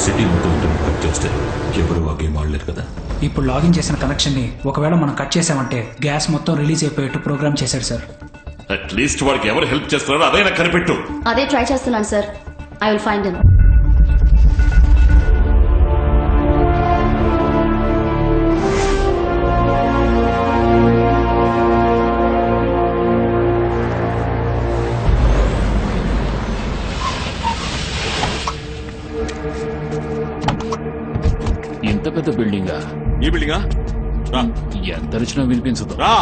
City మొత్తం internet cut చేస్తే ఎవరు ఆ గేమ్ ఆడలేరు కదా. ఇప్పుడు లాగిన్ చేసిన కనెక్షన్ని ఒకవేళ మనం కట్ చేసామంటే గ్యాస్ మొత్తం రిలీజ్ అయిపోయేట్టు ప్రోగ్రామ్ చేశాడు సార్. అట్లీస్ట్ వాడికి ఎవరు హెల్ప్ చేస్తున్నారో అదైనా కనిపెట్టు. అదే ట్రై చేస్తున్నాను sir. I will find him. ఇంత పెద్ద బిల్డింగా? ఈ బిల్డింగా? రా. ఎంత రుచినా వినిపించదు. రా.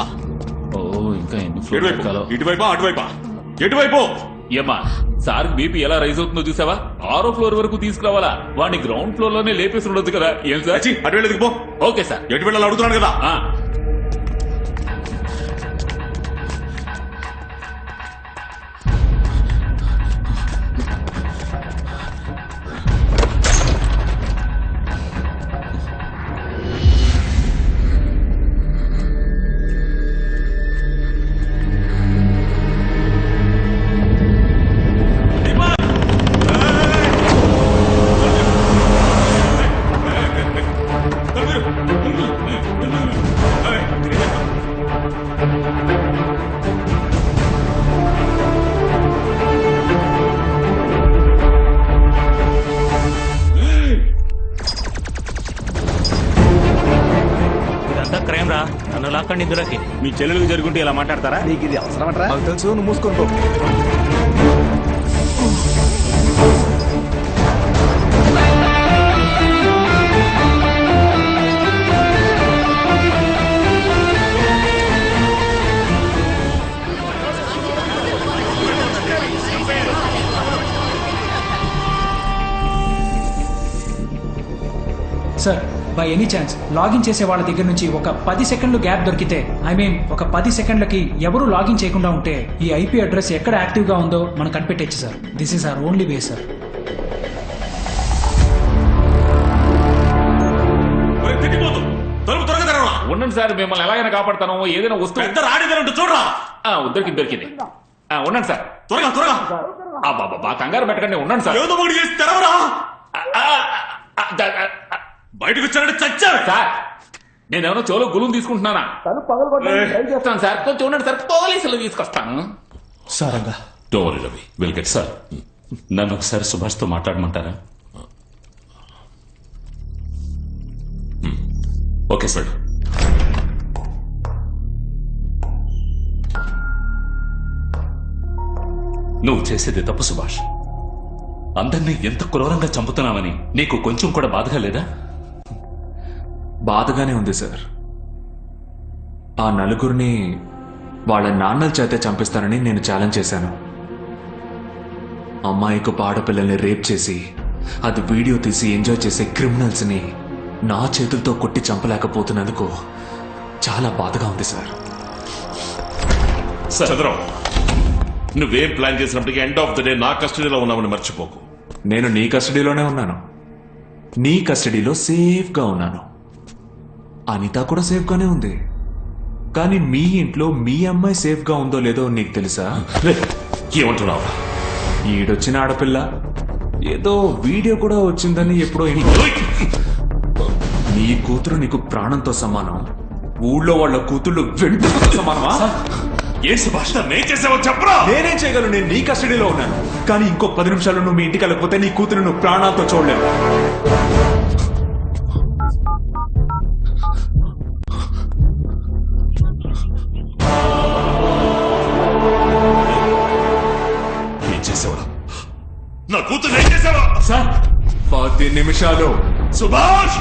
ఓ ఇంకా ఎన్ని ఫ్లోర్లు ఎక్కాలో. ఇటువైపా అటువైపా? ఎటువైపు? ఏమ్మా సార్ బీపీ ఎలా రైజ్ అవుతుందో చూసావా? 6వ ఫ్లోర్ వరకు తీసుకురావాలా? వాడిని గ్రౌండ్ ఫ్లోర్ లోనే లేపేసి ఉండొచ్చు కదా. ఏం సార్? అటు వెళ్ళేది పో. Okay sir. ఎటు వెళ్ళాలి అడుగుతున్నాను కదా. మీ చెల్లెలకు జరుగుంటే ఇలా మాట్లాడతారా? నీకు ఇది అవసరమట్రా? నాకు తెలుసు, నువ్వు మూసుకొని పో. Sir by any chance login చేసే వాళ్ళ దగ్గర నుంచి ఒక 10 సెకండ్లు గ్యాప్ దొరికితే, ఐ మీన్ ఒక 10 సెకండ్లకి ఎవరు లాగిన్ చేయకుండా ఉంటే ఈ ఐపీ అడ్రస్ ఎక్కడ యాక్టివ్గా ఉందో మనం కనిపెట్టచ్చు sir. This is our only way sir. ఉండండి సార్, మిమ్మల్ని ఎలాగైనా కాపాడతాను. ఏదైనా వస్తువు చూడరా. దొరికింది. ఉండండి సార్, త్వరగా త్వరగా. బాబా కంగారు పెట్టకండి. ఉండండి సార్. ఏదో ఒకటి చేసి తెరవరా. బయటకు వచ్చారంటే చచ్చారు సార్. నేనేమన్నా చెవులో గులుం తీసుకుంటున్నానా? చేస్తాను సార్, కొంచెం ఉండండి సార్, పోలీసులు తీసుకొస్తాను. సారంగా don't worry, will get sir. నన్ను ఒకసారి సుభాష్తో మాట్లాడమంటారా? Okay sir. నువ్వు చేసేది తప్పు సుభాష్. అందరినీ ఎంత క్రూరంగా చంపుతున్నావని నీకు కొంచెం కూడా బాధగా లేదా? బాధగానే ఉంది సార్. ఆ నలుగురిని వాళ్ళ నాన్నల చేతే చంపిస్తానని నేను ఛాలెంజ్ చేశాను. అమ్మాయికు ఆడపిల్లల్ని రేప్ చేసి అది వీడియో తీసి ఎంజాయ్ చేసే క్రిమినల్స్ని నా చేతులతో కొట్టి చంపలేకపోతున్నందుకు చాలా బాధగా ఉంది సార్. చంద్రం, నువ్వేం ప్లాన్ చేసినప్పటికీ ఎండ్ ఆఫ్ ద డే నా కస్టడీలో ఉన్నామని మర్చిపోకు. నేను నీ కస్టడీలోనే ఉన్నాను. నీ కస్టడీలో సేఫ్గా ఉన్నాను. అనిత కూడా సేఫ్గానే ఉంది. కానీ మీ ఇంట్లో మీ అమ్మాయి సేఫ్గా ఉందో లేదో నీకు తెలుసా? ఏమంటున్నావు? ఈడొచ్చిన ఆడపిల్ల ఏదో వీడియో కూడా వచ్చిందని ఎప్పుడో నీ కూతురు నీకు ప్రాణంతో సమానం. ఊళ్ళో వాళ్ళ కూతుళ్ళు వెంట్రుకతో సమానమా? ఏ సుభాష్ నేను చేసావో చెప్పరా. నేనేం చేయగలను? నేను నీ కస్టడీలో ఉన్నాను. కానీ ఇంకో 10 నిమిషాలు నువ్వు మీ ఇంటికి వెళ్ళకపోతే నీ కూతురు నువ్వు ప్రాణాలతో చూడలేవు. ఏం చేసావా? నా కూతురు ఏం చేసావా? సార్ 10 నిమిషాలు. Subhash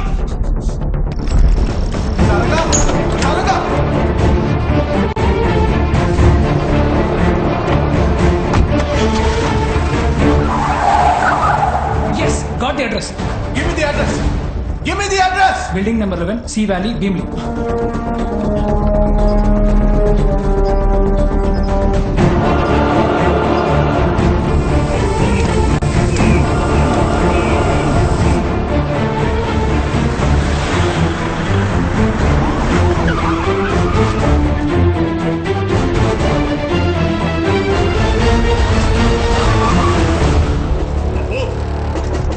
Got the address. Give me the address. Give me the address. Building number 11, Sea Valley, Beamley.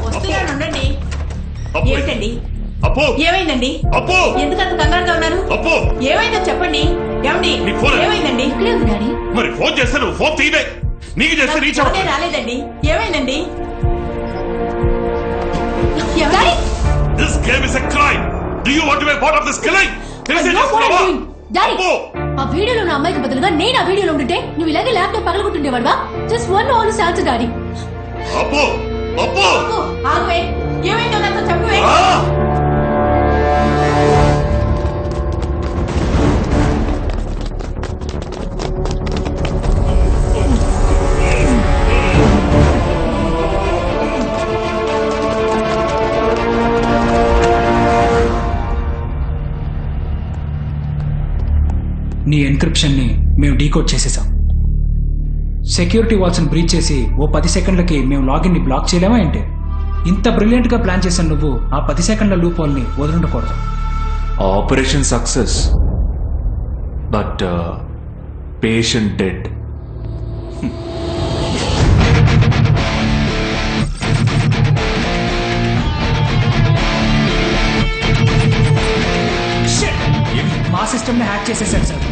వస్తున్నాను, ఉండండి. అప్పు ఏమైందండి? అప్పు ఎందుకంత కంగారుగా ఉన్నారు? అప్పు ఏమైందో చెప్పండి. ఏమండి? నీ ఫోన్ ఏమైందండి? ఇక్కడే ఉంది డాడీ. మరి ఫోన్ చేస్తే నువ్వు ఫోన్ తీయలే. నీకు చేస్తే రీచ్ ఫోనే అవ్వట్లేదు. రాలేదండి. ఏమైందండి? Daddy This game is a crime. Do you want to be a part of this killing? తెలిసి I know what I'm చేస్తున్నావా? doing. డాడీ అప్పు ఆ వీడియోలో ఉన్న అమ్మాయికి బదులుగా నేను ఆ వీడియోలో ఉంటుంటే నువ్వు ఇలాగే ల్యాప్టాప్ పగలగొట్టుండేవాడువా? Just one honest answer daddy. అప్పు అప్పు అప్పు, ఆగువే. ఏమైందో నాతో చెప్పవే. ఆ! నీ ఎన్క్రిప్షన్ ని మేము డీకోడ్ చేసేసాం. సెక్యూరిటీ వాల్స్ ని బ్రీచ్ చేసి ఓ 10 సెకండ్లకి మేము లాగిన్ ని బ్లాక్ చేయలేమా ఏంటి? ఇంత బ్రిలియంట్ గా ప్లాన్ చేసిన నువ్వు ఆ 10 సెకండ్ల లూప్ హోల్ ని వదులుండకూడదు. Operation success, but patient dead. మా సిస్టమ్ ని హ్యాక్ చేసేసారు సార్.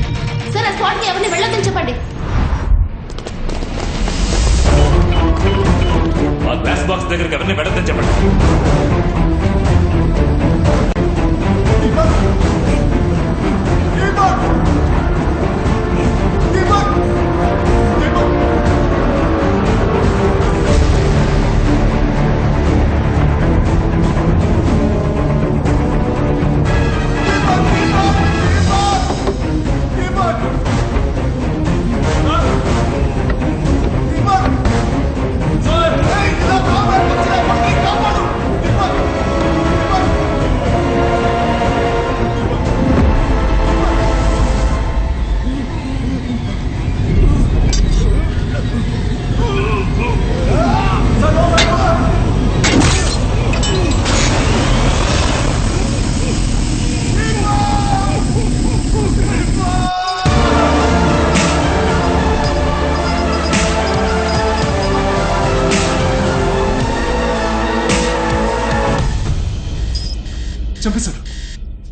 సార్ ఆ స్పాట్ కి ఎవరిని వెళ్ళొద్దని చెప్పండి. ఆ గ్లాస్ బాక్స్ దగ్గరికి ఎవరిని వెళ్ళొద్దని చెప్పండి.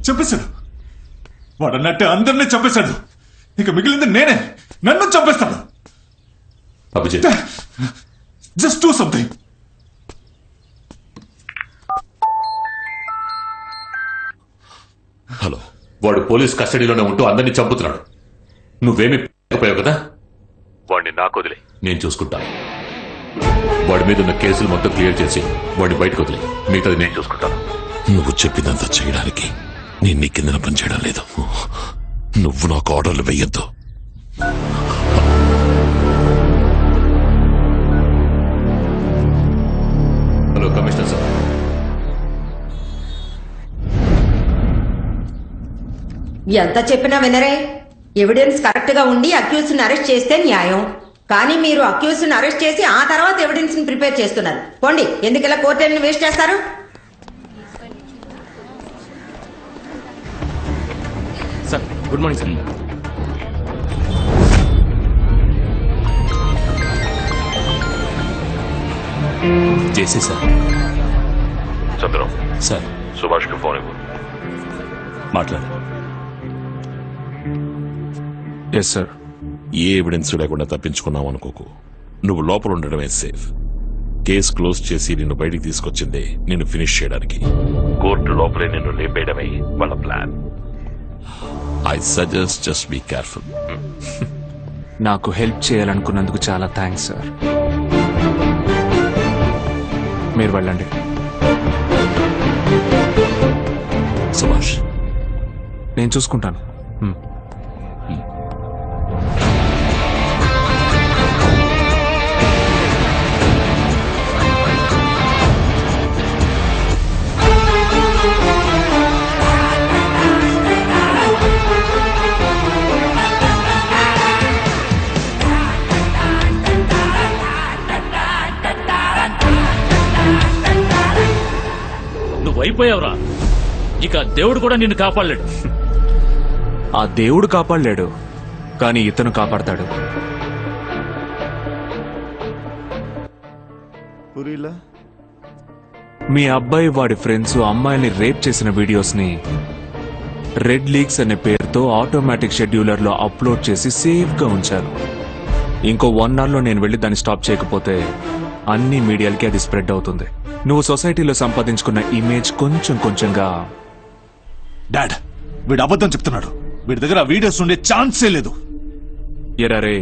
చంపేశాడు. వాడన్నట్టే అందరినీ చంపేశాడు. ఇక మిగిలింది నేనే. నన్ను చంపేస్తాడు. Abhijit, just do something. Hello, వాడు పోలీస్ కస్టడీలోనే ఉంటూ అందరినీ చంపుతున్నాడు. నువ్వేమీ పోయావు కదా? వాడిని నాకు వదిలే, నేను చూసుకుంటాను. వాడి మీద ఉన్న కేసులు మొత్తం క్లియర్ చేసి వాడిని బయటకు వదిలే, మిగతాది నేను చూసుకుంటాను. నువ్వు చెప్పిందంతా చేయడానికి నేను నీ కిందన పనిచేయడం లేదు. నువ్వు నాకు ఆర్డర్లు వెయ్యొద్దు. Hello commissioner sir. ఎంత చెప్పినా వినరే. ఎవిడెన్స్ కరెక్ట్ గా ఉండి అక్యూజ్ ని అరెస్ట్ చేస్తే న్యాయం. కానీ మీరు అక్యూజ్ ని అరెస్ట్ చేసి ఆ తర్వాత ఎవిడెన్స్ ని ప్రిపేర్ చేస్తున్నారు. పోండి, ఎందుకలా కోర్టు వేస్ట్ చేస్తారు? Sir good morning sir. చేసేసా చంద్రం, సార్. సుభాష్ కి ఫోన్ ఇవ్వు. మాట్లాడు. Yes sir. ఏ ఎవిడెన్స్ లేకుండా తప్పించుకున్నావు అనుకోకు. నువ్వు లోపల ఉండడమే సేఫ్. కేసు క్లోజ్ చేసి నిన్ను బయటికి తీసుకొచ్చిందే నిన్ను ఫినిష్ చేయడానికి. కోర్టు లోపలే నిన్ను లేపేయడమే వాళ్ళ plan. I suggest just be careful. నాకు హెల్ప్ చేయాలనుకున్నందుకు చాలా థ్యాంక్స్ సార్. మీరు వెళ్ళండి. సుభాష్, నేను చూసుకుంటాను. అయిపోయావురా. ఇక దేవుడు కూడా నిన్ను కాపాడలేడు. ఆ దేవుడు కాపాడలేడు, కానీ ఇతను కాపాడతాడు. పురీలా మీ అబ్బాయి వాడి ఫ్రెండ్స్ అమ్మాయిని రేప్ చేసిన వీడియోస్ని రెడ్ లీక్స్ అనే పేరుతో ఆటోమేటిక్ షెడ్యూలర్లో అప్లోడ్ చేసి సేఫ్గా ఉంచాను. ఇంకో 1 అవర్లో నేను వెళ్ళి దాన్ని స్టాప్ చేయకపోతే అన్ని మీడియాలకి అది స్ప్రెడ్ అవుతుంది. నువ్వు సొసైటీలో సంపాదించుకున్న ఇమేజ్ కొంచెం కొంచెంగా. డాడ్, వీడు అబద్ధం చెప్తున్నాడు. వీడి దగ్గర వీడియోస్ ఉండే ఛాన్సే లేదు. ఎరారే,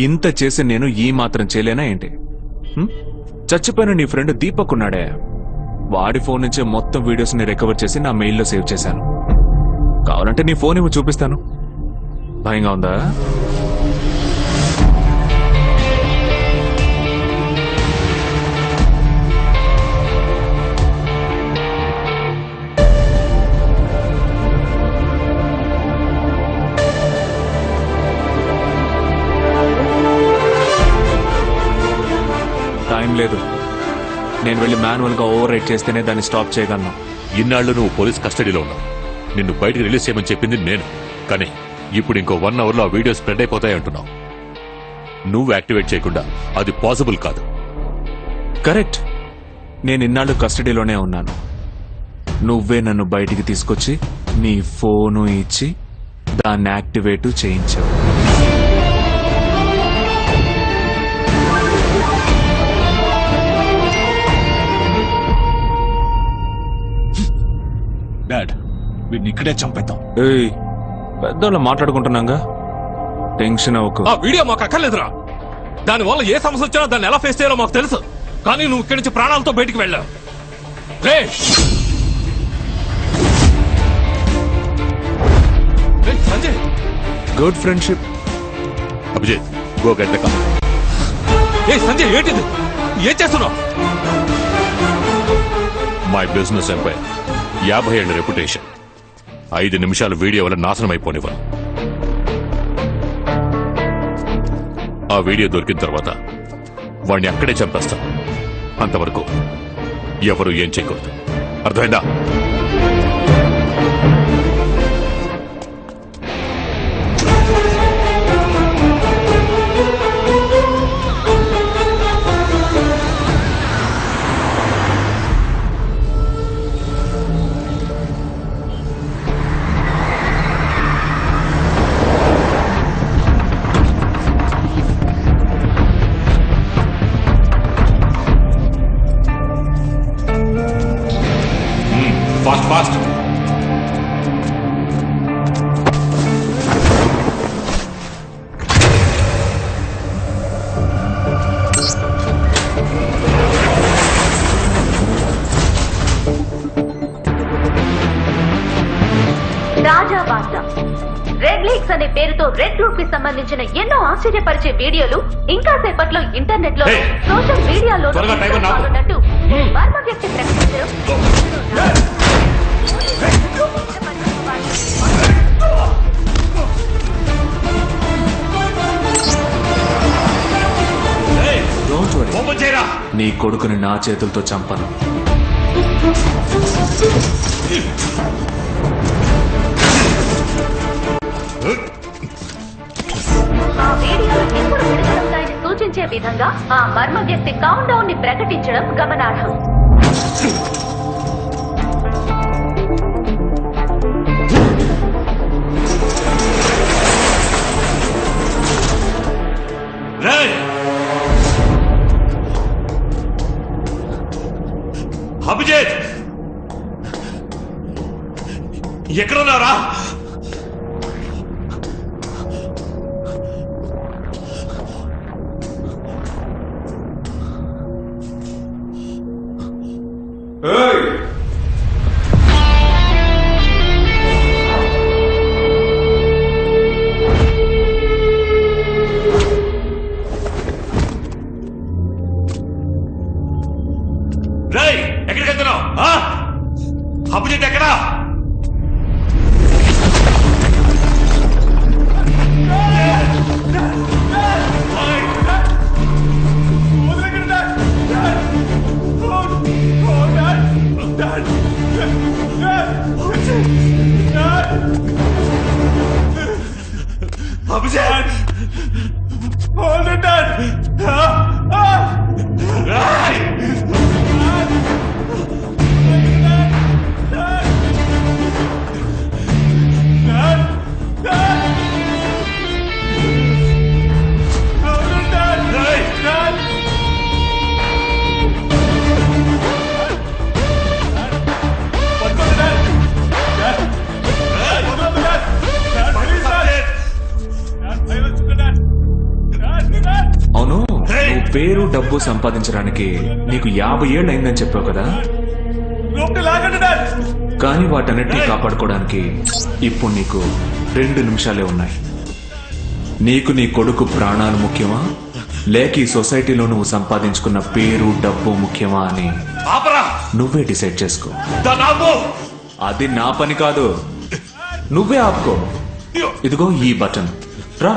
ఇంత చేసి నేను ఈ మాత్రం చేయలేనా ఏంటి? చచ్చిపోయిన నీ ఫ్రెండ్ దీపక్ ఉన్నాడే, వాడి ఫోన్ నుంచి మొత్తం వీడియోస్ ని రికవర్ చేసి నా మెయిల్లో సేవ్ చేశాను. కావాలంటే నీ ఫోన్ ఇవ్వు, చూపిస్తాను. భయంగా ఉందా? టైం లేదు. నేను వెళ్ళి మాన్యువల్ గా ఓవర్ రైట్ చేస్తేనే దాన్ని స్టాప్ చేయగలను. ఇన్నాళ్ళు నువ్వు పోలీస్ కస్టడీలో ఉన్నావు. నిన్ను బయటకు రిలీజ్ చేయమని చెప్పింది నేను. కానీ ఇప్పుడు ఇంకో 1 అవర్లో ఆ వీడియో స్ప్రెడ్ అయిపోతాయి అంటున్నావు. నువ్వు యాక్టివేట్ చేయకుండా అది పాసిబుల్ కాదు. కరెక్ట్. నేను ఇన్నాళ్ళు కస్టడీలోనే ఉన్నాను. నువ్వే నన్ను బయటికి తీసుకొచ్చి నీ ఫోను ఇచ్చి దాన్ని యాక్టివేట్ చేయించావు. డాడ్, వీడిని ఇక్కడే చంపేద్దాం. ఏయ్, పెద్దోళ్ళ మాట్లాడుకుంటున్నాగా, టెన్షన్ అవ్వకు. ఆ వీడియో మాకు అక్కర్లేదురా. దానివల్ల ఏ సమస్య వచ్చినా దాన్ని ఎలా ఫేస్ చేయాలో మాకు తెలుసు. కానీ నువ్వు ఇక్కడి నుంచి ప్రాణాలతో బయటికి వెళ్ళావు. Sanjay, good friendship. Abhijit, go get the car. ఏ సంజయ్, ఏంటిది? ఏం చేస్తున్నావు? మై బిజినెస్ ఎంపైర్, 50 ఏళ్ల రెప్యుటేషన్, 5 నిమిషాల వీడియో వల్ల నాశనం అయిపోనివ్వను. ఆ వీడియో దొరికిన తర్వాత వాడిని అక్కడే చంపేస్తాను. అంతవరకు ఎవరు ఏం చేయకూడదు. అర్థమైందా? Fast fast. తాజా వార్త. రెడ్ లీక్స్ అనే పేరుతో రెడ్ గ్రూప్ కి సంబంధించిన ఎన్నో ఆశ్చర్యపరిచే వీడియోలు ఇంకా సేపట్లో ఇంటర్నెట్ లో సోషల్ మీడియాలో పాల్గొన్నట్టు వర్మ వ్యక్తి ప్రకటించడం. నీ కొడుకుని నా చేతులతో చంపను. ఆ వీడియోలు ఎప్పుడు విడుదలవుతాయని సూచించే విధంగా ఆ మర్మ వ్యక్తి కౌంట్ డౌన్ ని ప్రకటించడం గమనార్హం. అభిజిత్, ఎక్కడున్నారా? ఎక్కడికి వెళ్తున్నావు? అభిజిత్ ఎక్కడా? అవును నువ్వు పేరు డబ్బు సంపాదించడానికి నీకు 50 ఏళ్ళు అయిందని చెప్పావు కదా, కానీ వాటన్నిటిని కాపాడుకోవడానికి ఇప్పుడు నీకు 2 నిమిషాలే ఉన్నాయి. నీకు నీ కొడుకు ప్రాణాలు ముఖ్యమా, లేక ఈ సొసైటీలో నువ్వు సంపాదించుకున్న పేరు డబ్బు ముఖ్యమా అని నువ్వే డిసైడ్ చేసుకో. అది నా పని కాదు, నువ్వే ఆపుకో. ఇదిగో ఈ బటన్, రా.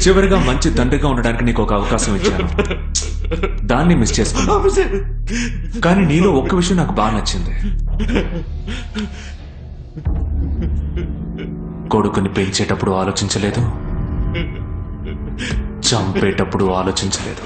చివరిగా మంచి తండ్రిగా ఉండడానికి నీకు ఒక అవకాశం ఇచ్చాను, దాన్ని మిస్ చేసుకున్నా. కానీ నీలో ఒక్క విషయం నాకు బాగా నచ్చింది, కొడుకుని పెంచేటప్పుడు ఆలోచించలేదు, చంపేటప్పుడు ఆలోచించలేదు.